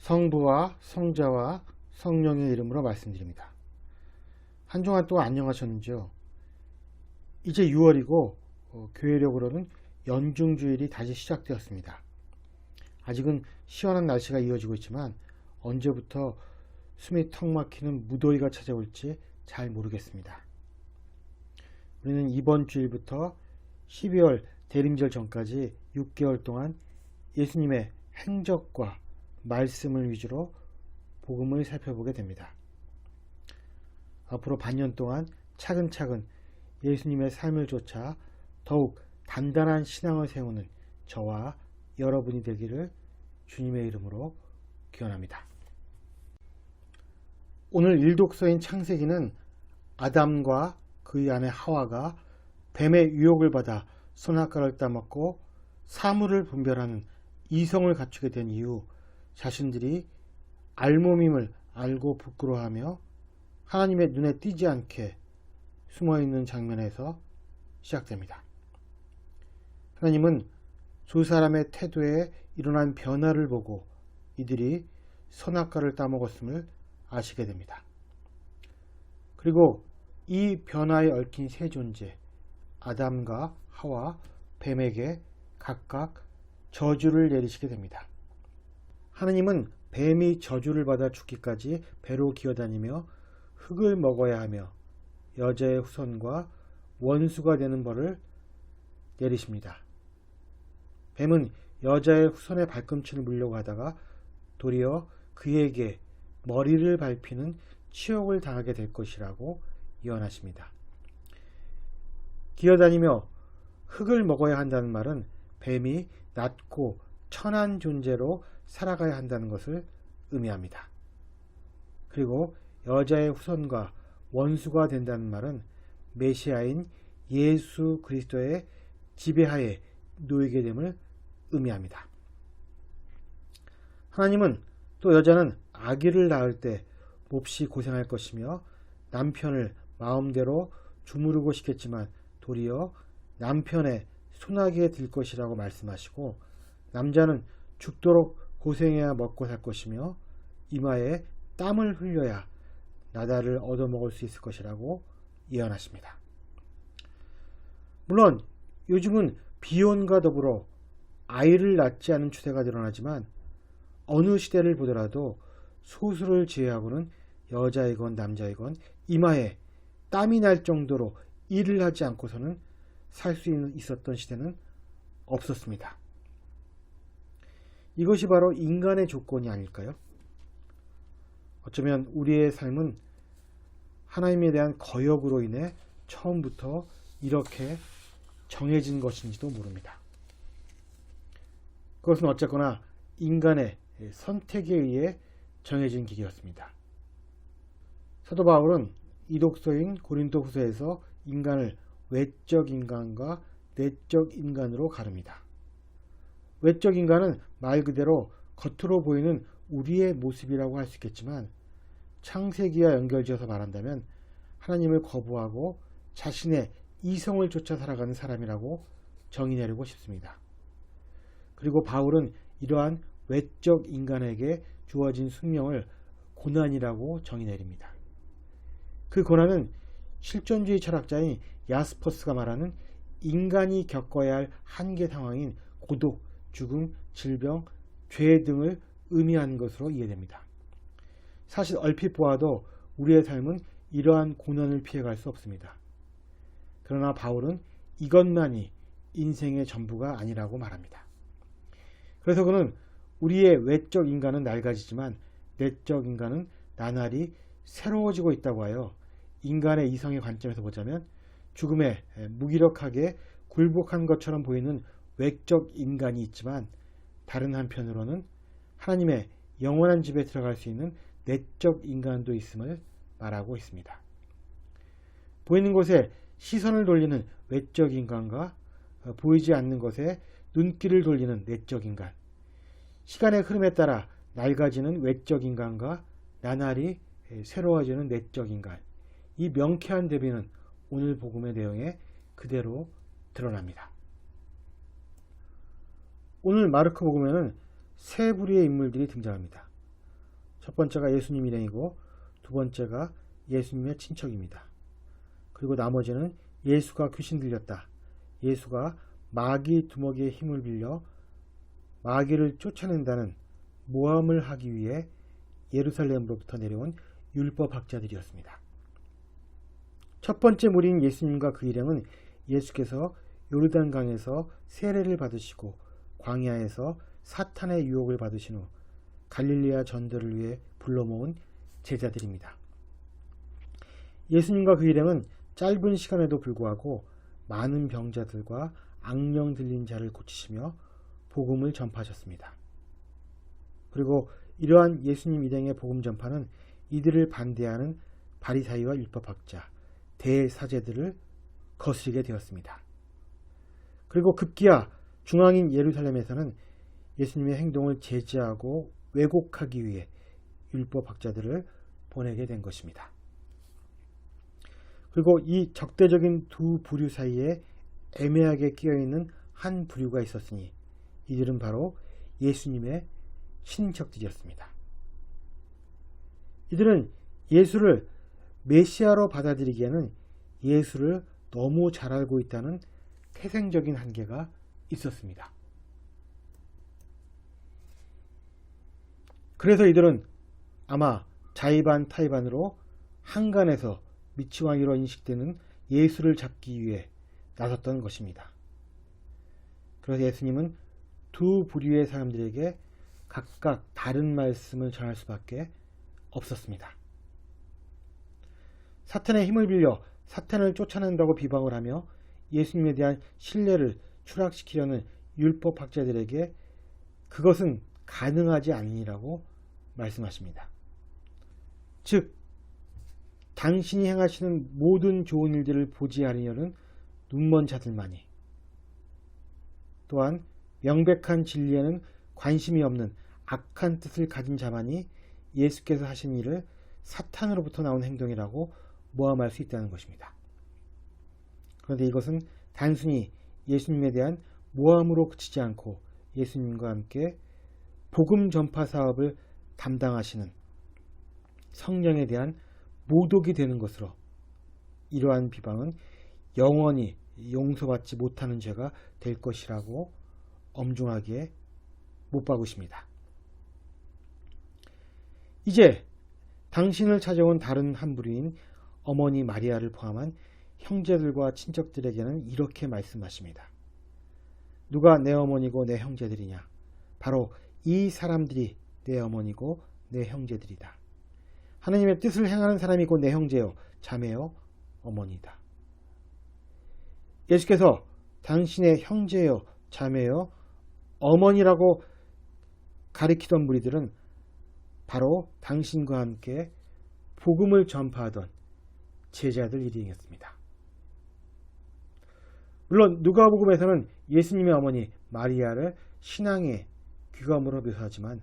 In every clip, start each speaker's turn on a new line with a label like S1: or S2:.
S1: 성부와 성자와 성령의 이름으로 말씀드립니다. 한 주간 동안 안녕하셨는지요? 이제 6월이고 교회력으로는 연중주일이 다시 시작되었습니다. 아직은 시원한 날씨가 이어지고 있지만 언제부터 숨이 턱 막히는 무더위가 찾아올지 잘 모르겠습니다. 우리는 이번 주일부터 12월 대림절 전까지 6개월 동안 예수님의 행적과 말씀을 위주로 복음을 살펴보게 됩니다. 앞으로 반년 동안 차근차근 예수님의 삶을 쫓아 더욱 단단한 신앙을 세우는 저와 여러분이 되기를 주님의 이름으로 기원합니다. 오늘 일독서인 창세기는 아담과 그의 아내 하와가 뱀의 유혹을 받아 선악과를 따먹고 사물을 분별하는 이성을 갖추게 된 이후 자신들이 알몸임을 알고 부끄러워하며 하나님의 눈에 띄지 않게 숨어있는 장면에서 시작됩니다. 하나님은 두 사람의 태도에 일어난 변화를 보고 이들이 선악과를 따먹었음을 아시게 됩니다. 그리고 이 변화에 얽힌 세 존재 아담과 하와, 뱀에게 각각 저주를 내리시게 됩니다. 하나님은 뱀이 저주를 받아 죽기까지 배로 기어다니며 흙을 먹어야 하며 여자의 후손과 원수가 되는 벌을 내리십니다. 뱀은 여자의 후손의 발꿈치를 물려고 하다가 도리어 그에게 머리를 밟히는 치욕을 당하게 될 것이라고 예언하십니다. 기어다니며 흙을 먹어야 한다는 말은 뱀이 낮고 천한 존재로 살아가야 한다는 것을 의미합니다. 그리고 여자의 후손과 원수가 된다는 말은 메시아인 예수 그리스도의 지배하에 놓이게 됨을 의미합니다. 하나님은 또 여자는 아기를 낳을 때 몹시 고생할 것이며 남편을 마음대로 주무르고 싶겠지만 도리어 남편의 손아귀에 들 것이라고 말씀하시고 남자는 죽도록 고생해야 먹고 살 것이며 이마에 땀을 흘려야 나다를 얻어먹을 수 있을 것이라고 예언하십니다. 물론 요즘은 비혼과 더불어 아이를 낳지 않은 추세가 늘어나지만 어느 시대를 보더라도 소수를 제외하고는 여자이건 남자이건 이마에 땀이 날 정도로 일을 하지 않고서는 살 수 있었던 시대는 없었습니다. 이것이 바로 인간의 조건이 아닐까요? 어쩌면 우리의 삶은 하나님에 대한 거역으로 인해 처음부터 이렇게 정해진 것인지도 모릅니다. 그것은 어쨌거나 인간의 선택에 의해 정해진 길이었습니다. 사도 바울은 이독서인 고린도후서에서 인간을 외적 인간과 내적 인간으로 가릅니다. 외적 인간은 말 그대로 겉으로 보이는 우리의 모습이라고 할 수 있겠지만 창세기와 연결지어서 말한다면 하나님을 거부하고 자신의 이성을 쫓아 살아가는 사람이라고 정의 내리고 싶습니다. 그리고 바울은 이러한 외적 인간에게 주어진 숙명을 고난이라고 정의 내립니다. 그 고난은 실존주의 철학자인 야스퍼스가 말하는 인간이 겪어야 할 한계 상황인 고독, 죽음, 질병, 죄 등을 의미하는 것으로 이해됩니다. 사실 얼핏 보아도 우리의 삶은 이러한 고난을 피해갈 수 없습니다. 그러나 바울은 이것만이 인생의 전부가 아니라고 말합니다. 그래서 그는 우리의 외적 인간은 낡아지지만 내적 인간은 나날이 새로워지고 있다고 하여 인간의 이성의 관점에서 보자면 죽음에 무기력하게 굴복한 것처럼 보이는 외적 인간이 있지만 다른 한편으로는 하나님의 영원한 집에 들어갈 수 있는 내적 인간도 있음을 말하고 있습니다. 보이는 곳에 시선을 돌리는 외적 인간과 보이지 않는 것에 눈길을 돌리는 내적 인간, 시간의 흐름에 따라 낡아지는 외적 인간과 나날이 새로워지는 내적 인간, 이 명쾌한 대비는 오늘 복음의 내용에 그대로 드러납니다. 오늘 마르코 복음에는 세 부류의 인물들이 등장합니다. 첫 번째가 예수님 일행이고 두 번째가 예수님의 친척입니다. 그리고 나머지는 예수가 귀신 들렸다. 예수가 마귀 두먹이의 힘을 빌려 마귀를 쫓아낸다는 모함을 하기 위해 예루살렘으로부터 내려온 율법학자들이었습니다. 첫 번째 무리인 예수님과 그 일행은 예수께서 요르단강에서 세례를 받으시고 광야에서 사탄의 유혹을 받으신 후 갈릴리아 전도를 위해 불러 모은 제자들입니다. 예수님과 그 일행은 짧은 시간에도 불구하고 많은 병자들과 악령 들린 자를 고치시며 복음을 전파하셨습니다. 그리고 이러한 예수님 일행의 복음 전파는 이들을 반대하는 바리사이와 율법학자, 대사제들을 거스르게 되었습니다. 그리고 급기야 중앙인 예루살렘에서는 예수님의 행동을 제지하고 왜곡하기 위해 율법학자들을 보내게 된 것입니다. 그리고 이 적대적인 두 부류 사이에 애매하게 끼어있는 한 부류가 있었으니 이들은 바로 예수님의 친척들이었습니다. 이들은 예수를 메시아로 받아들이기에는 예수를 너무 잘 알고 있다는 태생적인 한계가 있었습니다. 그래서 이들은 아마 자의반 타의반으로 한간에서 미치왕이로 인식되는 예수를 잡기 위해 나섰던 것입니다. 그래서 예수님은 두 부류의 사람들에게 각각 다른 말씀을 전할 수밖에 없었습니다. 사탄의 힘을 빌려 사탄을 쫓아낸다고 비방을 하며 예수님에 대한 신뢰를 추락시키려는 율법학자들에게 그것은 가능하지 않으니라고 말씀하십니다. 즉 당신이 행하시는 모든 좋은 일들을 보지 않으려는 눈먼 자들만이, 또한 명백한 진리에는 관심이 없는 악한 뜻을 가진 자만이 예수께서 하신 일을 사탄으로부터 나온 행동이라고 모함할 수 있다는 것입니다. 그런데 이것은 단순히 예수님에 대한 모함으로 그치지 않고 예수님과 함께 복음 전파 사업을 담당하시는 성령에 대한 모독이 되는 것으로 이러한 비방은 영원히 용서받지 못하는 죄가 될 것이라고 엄중하게 못 박으십니다. 이제 당신을 찾아온 다른 한 부류인 어머니 마리아를 포함한 형제들과 친척들에게는 이렇게 말씀하십니다. 누가 내 어머니고 내 형제들이냐? 바로 이 사람들이 내 어머니고 내 형제들이다. 하나님의 뜻을 행하는 사람이고 내 형제요, 자매요, 어머니다. 예수께서 당신의 형제요, 자매요, 어머니라고 가리키던 무리들은 바로 당신과 함께 복음을 전파하던 제자들 일행이었습니다. 물론 누가복음에서는 예수님의 어머니 마리아를 신앙의 귀감으로 묘사하지만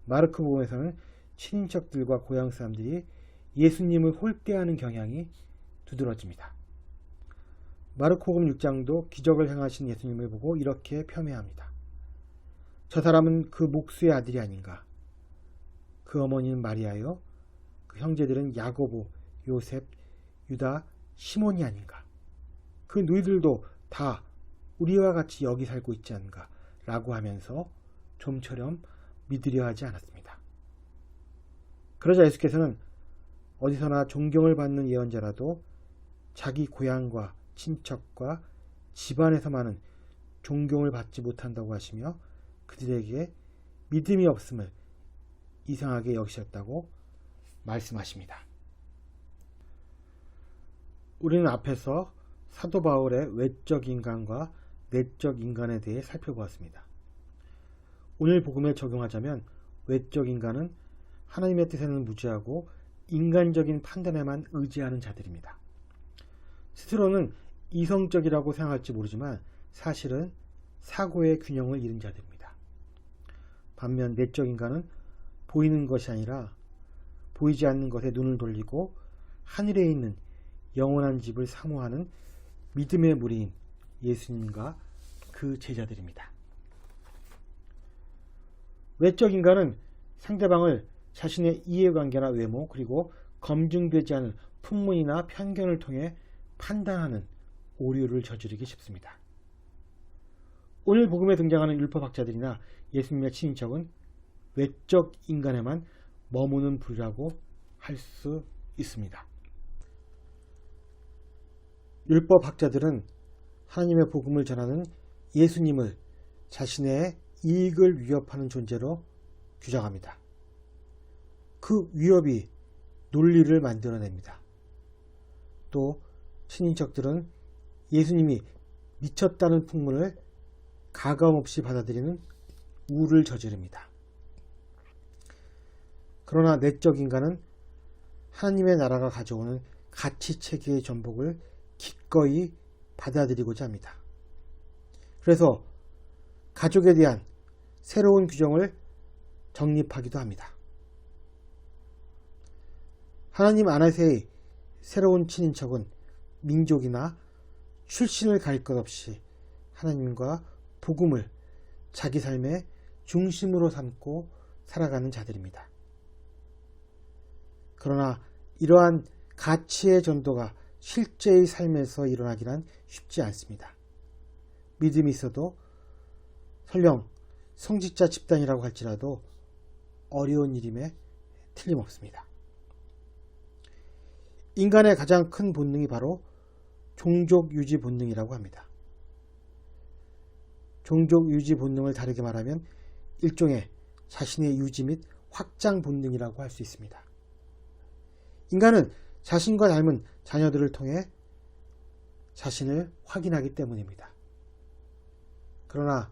S1: 마르코복음에서는 친인척들과 고향 사람들이 예수님을 홀대하는 경향이 두드러집니다. 마르코복음 6장도 기적을 행하신 예수님을 보고 이렇게 폄훼합니다. 저 사람은 그 목수의 아들이 아닌가? 그 어머니는 마리아요, 그 형제들은 야고보, 요셉, 유다, 시몬이 아닌가? 그 누이들도 다 우리와 같이 여기 살고 있지 않은가? 라고 하면서 좀처럼 믿으려 하지 않았습니다. 그러자 예수께서는 어디서나 존경을 받는 예언자라도 자기 고향과 친척과 집안에서만은 존경을 받지 못한다고 하시며 그들에게 믿음이 없음을 이상하게 여기셨다고 말씀하십니다. 우리는 앞에서 사도 바울의 외적 인간과 내적 인간에 대해 살펴보았습니다. 오늘 복음에 적용하자면 외적 인간은 하나님의 뜻에는 무지하고 인간적인 판단에만 의지하는 자들입니다. 스스로는 이성적이라고 생각할지 모르지만 사실은 사고의 균형을 잃은 자들입니다. 반면 내적 인간은 보이는 것이 아니라 보이지 않는 것에 눈을 돌리고 하늘에 있는 영원한 집을 사모하는 믿음의 무리인 예수님과 그 제자들입니다. 외적 인간은 상대방을 자신의 이해관계나 외모, 그리고 검증되지 않은 풍문이나 편견을 통해 판단하는 오류를 저지르기 쉽습니다. 오늘 복음에 등장하는 율법학자들이나 예수님의 친인척은 외적 인간에만 머무는 부류라고 할 수 있습니다. 율법학자들은 하나님의 복음을 전하는 예수님을 자신의 이익을 위협하는 존재로 규정합니다. 그 위협이 논리를 만들어냅니다. 또 친인척들은 예수님이 미쳤다는 풍문을 가감없이 받아들이는 우를 저지릅니다. 그러나 내적 인간은 하나님의 나라가 가져오는 가치체계의 전복을 기꺼이 받아들이고자 합니다. 그래서 가족에 대한 새로운 규정을 정립하기도 합니다. 하나님 안에서의 새로운 친인척은 민족이나 출신을 가릴 것 없이 하나님과 복음을 자기 삶의 중심으로 삼고 살아가는 자들입니다. 그러나 이러한 가치의 전도가 실제의 삶에서 일어나기란 쉽지 않습니다. 믿음이 있어도 설령 성직자 집단이라고 할지라도 어려운 일임에 틀림없습니다. 인간의 가장 큰 본능이 바로 종족 유지 본능이라고 합니다. 종족 유지 본능을 다르게 말하면 일종의 자신의 유지 및 확장 본능이라고 할 수 있습니다. 인간은 자신과 닮은 자녀들을 통해 자신을 확인하기 때문입니다. 그러나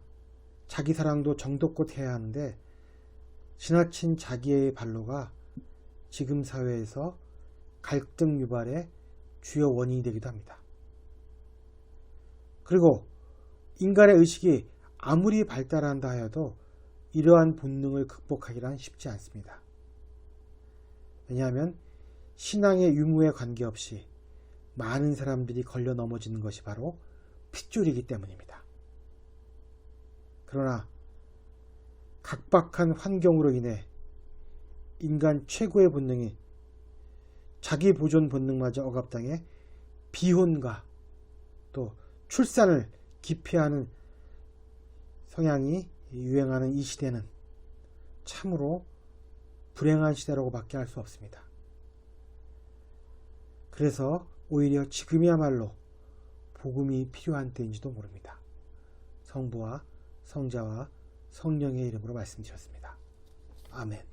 S1: 자기 사랑도 정도껏 해야 하는데 지나친 자기의 반로가 지금 사회에서 갈등 유발의 주요 원인이 되기도 합니다. 그리고 인간의 의식이 아무리 발달한다 하여도 이러한 본능을 극복하기란 쉽지 않습니다. 왜냐하면 신앙의 유무에 관계없이 많은 사람들이 걸려 넘어지는 것이 바로 핏줄이기 때문입니다. 그러나 각박한 환경으로 인해 인간 최고의 본능이 자기 보존 본능마저 억압당해 비혼과 또 출산을 기피하는 성향이 유행하는 이 시대는 참으로 불행한 시대라고 밖에 할 수 없습니다. 그래서 오히려 지금이야말로 복음이 필요한 때인지도 모릅니다. 성부와 성자와 성령의 이름으로 말씀드렸습니다. 아멘.